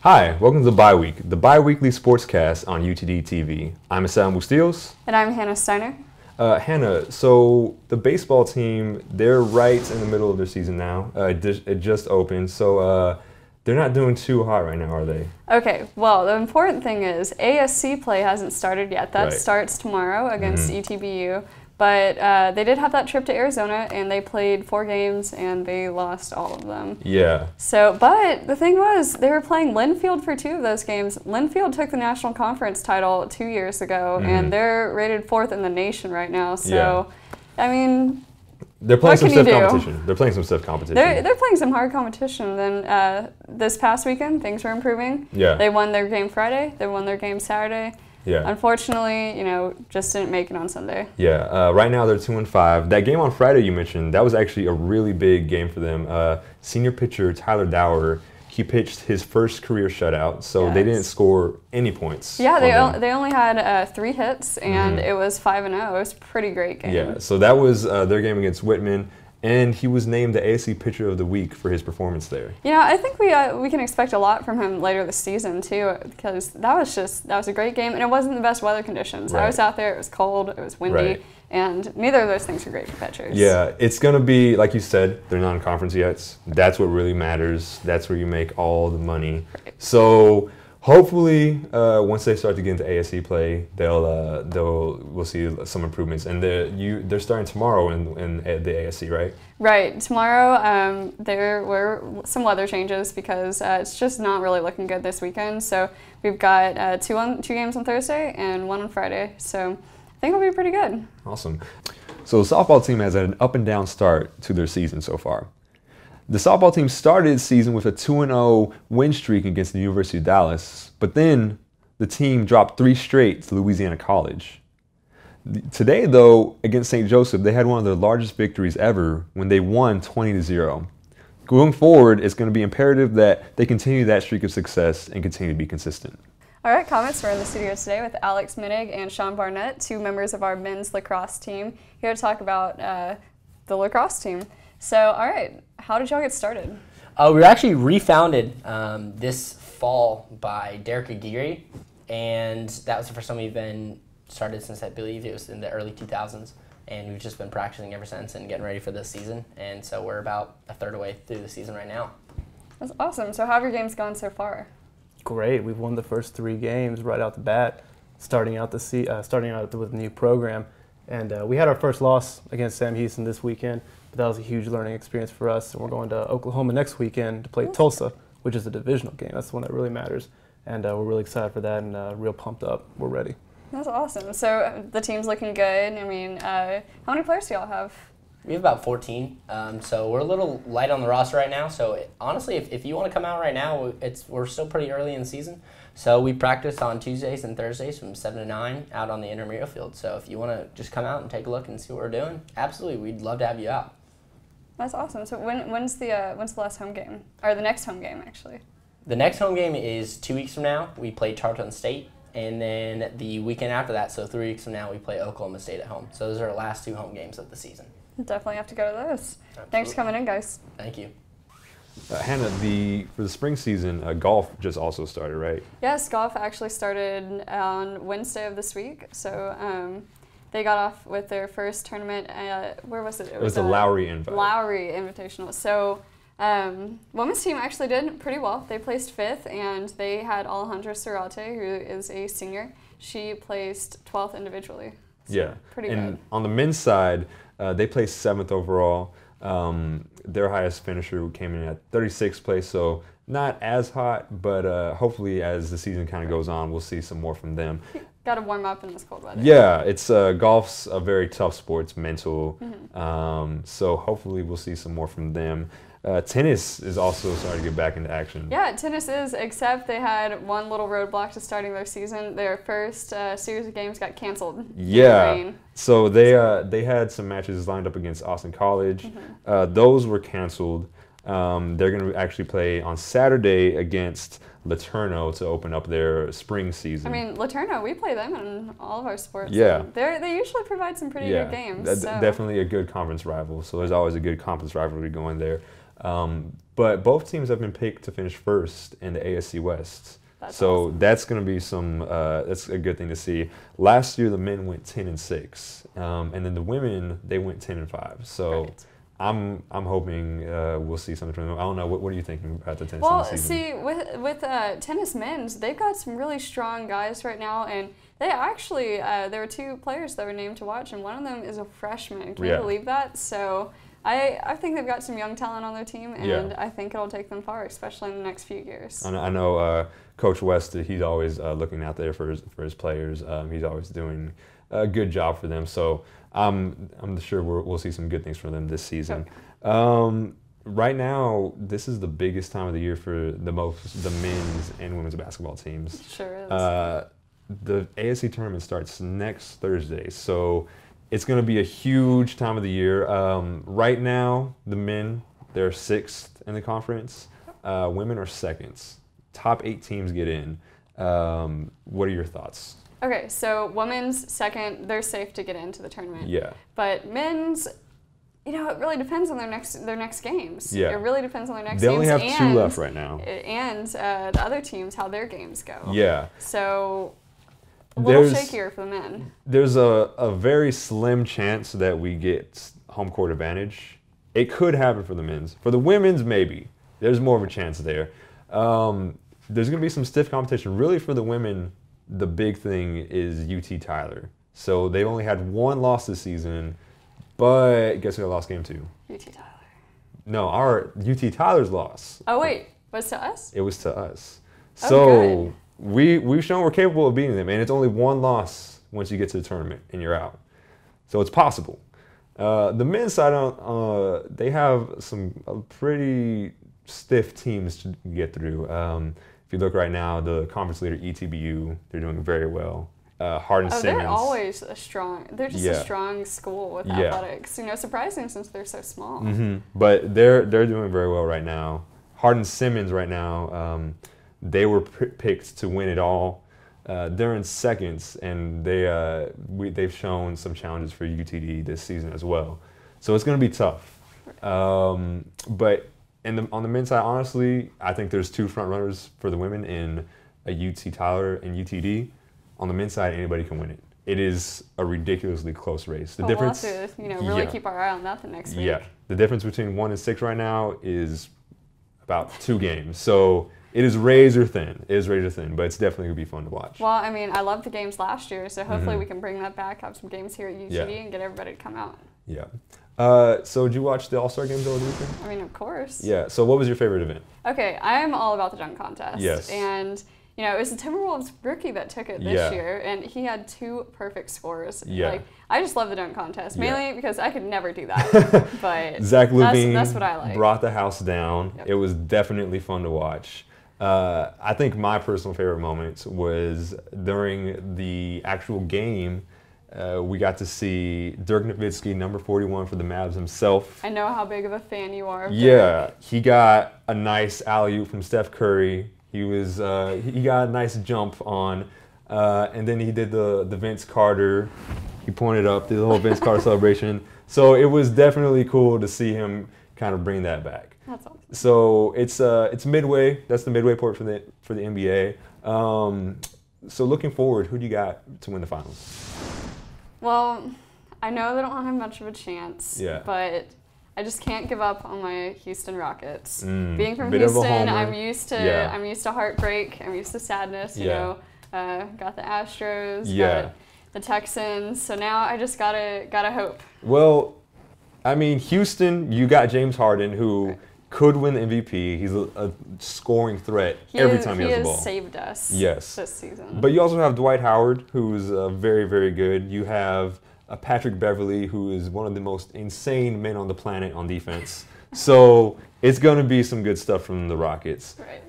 Hi, welcome to the Bye Week, the bi-weekly sportscast on UTD TV. I'm Asad Mustios. And I'm Hannah Steiner. Hannah, so the baseball team, they're right in the middle of their season now. It just opened, so they're not doing too hot right now, are they? Okay, well, the important thing is ASC play hasn't started yet. That starts tomorrow against ETBU. But they did have that trip to Arizona, and they played 4 games, and they lost all of them. Yeah. So, but the thing was, they were playing Linfield for 2 of those games. Linfield took the National Conference title 2 years ago, and they're rated 4th in the nation right now. So, I mean, they're playing some stiff competition. They're playing some stiff competition. They're playing some hard competition. Then this past weekend, things were improving. Yeah. They won their game Friday. They won their game Saturday. Yeah. Unfortunately, just didn't make it on Sunday. Yeah. Right now they're 2-5. That game on Friday you mentioned, that was actually a really big game for them. Senior pitcher Tyler DAUER, he pitched his first career shutout, so they didn't score any points. Yeah, they only had 3 hits, and it was 5-0. It was a pretty great game. Yeah. So that was their game against Whitman. And he was named the ASC Pitcher of the Week for his performance there. I think we can expect a lot from him later this season too, because that was a great game, and it wasn't the best weather conditions. I was out there; it was cold, it was windy, and neither of those things are great for pitchers. Yeah, it's gonna be like you said. They're non-conference yet. That's what really matters. That's where you make all the money. So hopefully, once they start to get into ASC play, we'll see some improvements. And they're starting tomorrow in the ASC, right? Right. Tomorrow, there were some weather changes because it's just not really looking good this weekend. So we've got 2 games on Thursday and 1 on Friday. So I think it'll be pretty good. Awesome. So the softball team has had an up and down start to their season so far. The softball team started its season with a 2-0 win streak against the University of Dallas, but then the team dropped 3 straight to Louisiana College. Today, though, against St. Joseph, they had one of their largest victories ever when they won 20-0. Going forward, it's going to be imperative that they continue that streak of success and continue to be consistent. All right, comments. We're in the studio today with Alex Minnig and Sean Barnett, 2 members of our men's lacrosse team, here to talk about the lacrosse team. So, all right, how did y'all get started? We were actually refounded this fall by DIRK, and that was the first time we've been started since I believe it was in the early 2000s, and we've just been practicing ever since and getting ready for this season, and so we're about a third of the way through the season right now. That's awesome. So how have your games gone so far? Great. We've won the first 3 games right out the bat, starting out with a new program, and we had our first loss against Sam Houston this weekend. That was a huge learning experience for us, and we're going to Oklahoma next weekend to play Tulsa, which is a divisional game. That's the one that really matters, and we're really excited for that and real pumped up. We're ready. That's awesome. So the team's looking good. I mean, how many players do y'all have? We have about 14, so we're a little light on the roster right now. So honestly, if you want to come out right now, we're still pretty early in the season. So we practice on Tuesdays and Thursdays from 7 to 9 out on the intramural field. So if you want to just come out and take a look and see what we're doing, absolutely, we'd love to have you out. That's awesome. So when's the last home game, or the next home game actually? The next home game is 2 weeks from now. We play Tarleton State, and then the weekend after that, so 3 weeks from now, we play Oklahoma State at home. So those are our last 2 home games of the season. Definitely have to go to those. Absolutely. Thanks for coming in, guys. Thank you. Hannah, for the spring season, golf just also started, right? Yes, golf actually started on Wednesday of this week. So they got off with their first tournament. Where was it? It was the Lowry Lowry Invitational. So women's team actually did pretty well. They placed 5th, and they had Alejandra Serette, who is a senior. She placed 12th individually. So pretty good. And on the men's side, they placed 7th overall. Their highest finisher came in at 36th place, so not as hot, but hopefully as the season kind of goes on, we'll see some more from them. Got to warm up in this cold weather. Yeah, it's golf's a very tough sport. It's mental, so hopefully we'll see some more from them. Tennis is also starting to get back into action. Yeah, tennis is, except they had one little roadblock to starting their season. Their first series of games got canceled. Yeah, so they had some matches lined up against Austin College. Those were canceled. They're going to actually play on Saturday against LeTourneau to open up their spring season. I mean, LeTourneau, we play them in all of our sports. Yeah. They usually provide some pretty good games. Definitely a good conference rival. So there's always a good conference rivalry going there. But both teams have been picked to finish first in the ASC West. That's so awesome. that's going to be that's a good thing to see. Last year the men went 10-6, and then the women they went 10-5. So Right. I'm hoping we'll see something from them. I don't know. What are you thinking about the tennis Well, season? see, with tennis men's, they've got some really strong guys right now, and they actually there were 2 players that were named to watch, and one of them is a freshman. Can you believe that? So I think they've got some young talent on their team, and I think it'll take them far, especially in the next few years. I know Coach West. He's always looking out there for his players. He's always doing a good job for them. So I'm sure we'll see some good things from them this season. Okay. Right now, this is the biggest time of the year for the men's and women's basketball teams. Sure is. The ASC tournament starts next Thursday, so it's going to be a huge time of the year. Right now, the men, they're 6th in the conference. Women are 2nd. Top 8 teams get in. What are your thoughts? Okay, so women's 2nd, they're safe to get into the tournament. Yeah. But men's, it really depends on their next games. Yeah. It really depends on their next They games. only have 2 left right now. And the other teams, how their games go. Yeah. So a little There's shakier for the men. There's a very slim chance that we get home court advantage. It could happen for the men's. For the women's, maybe. There's more of a chance there. There's going to be some stiff competition. Really, for the women, the big thing is UT Tyler. So they've only had 1 loss this season, but guess who they lost game 2? UT Tyler. No, our UT Tyler's loss. Oh, wait. Was it to us? It was to us. Oh, So we've shown we're capable of beating them, and it's only 1 loss once you get to the tournament and you're out. So it's possible. The men's side, they have some pretty stiff teams to get through. If you look right now, the conference leader ETBU, they're doing very well. Hardin Simmons. They're always they're just a strong school with athletics. Surprising since they're so small. Mm-hmm. But they're doing very well right now. Hardin Simmons right now, they were picked to win it all. They're in 2nd, and they've shown some challenges for UTD this season as well. So it's going to be tough. But on the men's side, honestly, I think there's 2 front runners for the women in a UT Tyler and UTD. On the men's side, anybody can win it. It is a ridiculously close race. We'll have to, really keep our eye on that the next week. Yeah, the difference between 1 and 6 right now is about 2 games. So it is razor thin. It is razor thin, but it's definitely going to be fun to watch. Well, I loved the games last year, so hopefully we can bring that back, have some games here at UTD, and get everybody to come out. Yeah. So did you watch the All-Star Games over the weekend? Of course. Yeah. So what was your favorite event? Okay, I'm all about the dunk contest. Yes. And, it was the Timberwolves rookie that took it this year, and he had 2 perfect scores. Yeah. I just love the dunk contest, mainly because I could never do that. But Zach Levine that's what I like. brought the house down. Yep. It was definitely fun to watch. I think my personal favorite moment was during the actual game. We got to see DIRK NOWITZKI, number 41 for the Mavs himself. I know how big of a fan you are. Yeah, he got a nice alley-oop from Steph Curry. He got a nice jump on, and then he did the Vince Carter. He pointed up, did the whole Vince Carter celebration. So it was definitely cool to see him kind of bring that back. That's awesome. So it's midway. That's the midway point for the NBA. So looking forward, who do you got to win the finals? Well, I know they don't have much of a chance. Yeah. But I just can't give up on my Houston Rockets. Being from bit of a Houston, homer. I'm used to heartbreak. I'm used to sadness. Got the Astros. Got the Texans. So now I just gotta hope. Well, Houston, you got James Harden, who could win the MVP. He's a scoring threat every time he has the ball. He has saved us this season. But you also have Dwight Howard, who's very, very good. You have Patrick Beverly, who is one of the most insane men on the planet on defense. So it's going to be some good stuff from the Rockets. Right.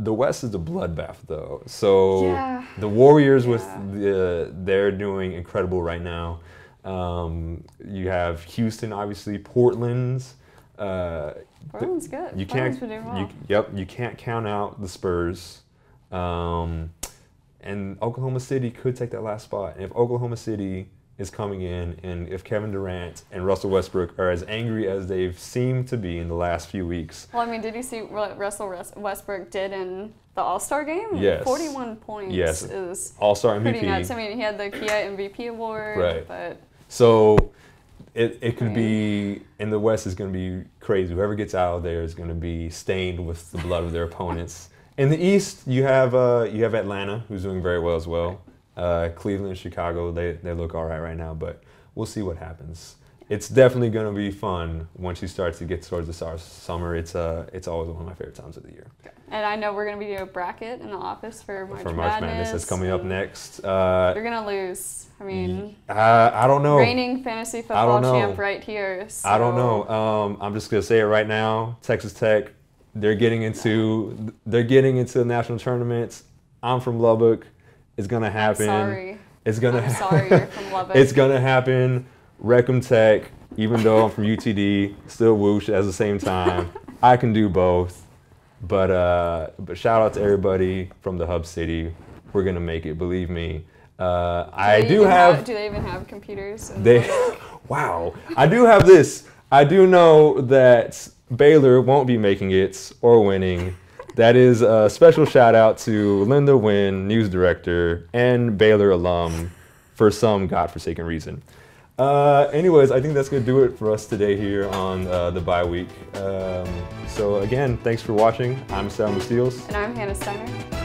The West is a bloodbath, though. So the Warriors, they're doing incredible right now. You have Houston, obviously, Portland's. Portland's good. You Portland's been doing well. You can't count out the Spurs. And Oklahoma City could take that last spot. And if Oklahoma City is coming in, and if Kevin Durant and Russell Westbrook are as angry as they've seemed to be in the last few weeks. Well, I mean, did you see what Russell Westbrook did in the All-Star game? Yes. 41 points is All-Star MVP. pretty nuts. I mean, he had the Kia MVP award, Right. but So it could be, in the West is going to be crazy. Whoever gets out of there is going to be stained with the blood of their opponents. In the East, you have Atlanta, who's doing very well as well. Cleveland, Chicago, they look all right now, but we'll see what happens. It's definitely going to be fun once you start to get towards the summer. It's always one of my favorite times of the year. And I know we're going to be doing a bracket in the office for March Madness. That's coming up next. You're going to lose. I mean, I don't know. Reigning fantasy football champ right here. So. I don't know. I'm just going to say it right now. Texas Tech, they're getting into the national tournaments. I'm from Lubbock. It's going to happen. I'm sorry. I'm sorry you're from Lubbock. It's going to happen. Recum Tech, even though I'm from UTD, still whoosh at the same time. I can do both. But shout out to everybody from the Hub City. We're going to make it, believe me. Do they even have computers? Wow. I do have this. I do know that Baylor won't be making it or winning. That is a special shout out to Linda Wynn, news director, and Baylor alum for some godforsaken reason. Anyways, I think that's going to do it for us today here on the bye week. So again, thanks for watching. I'm Sal Mustios. And I'm Hannah Steiner.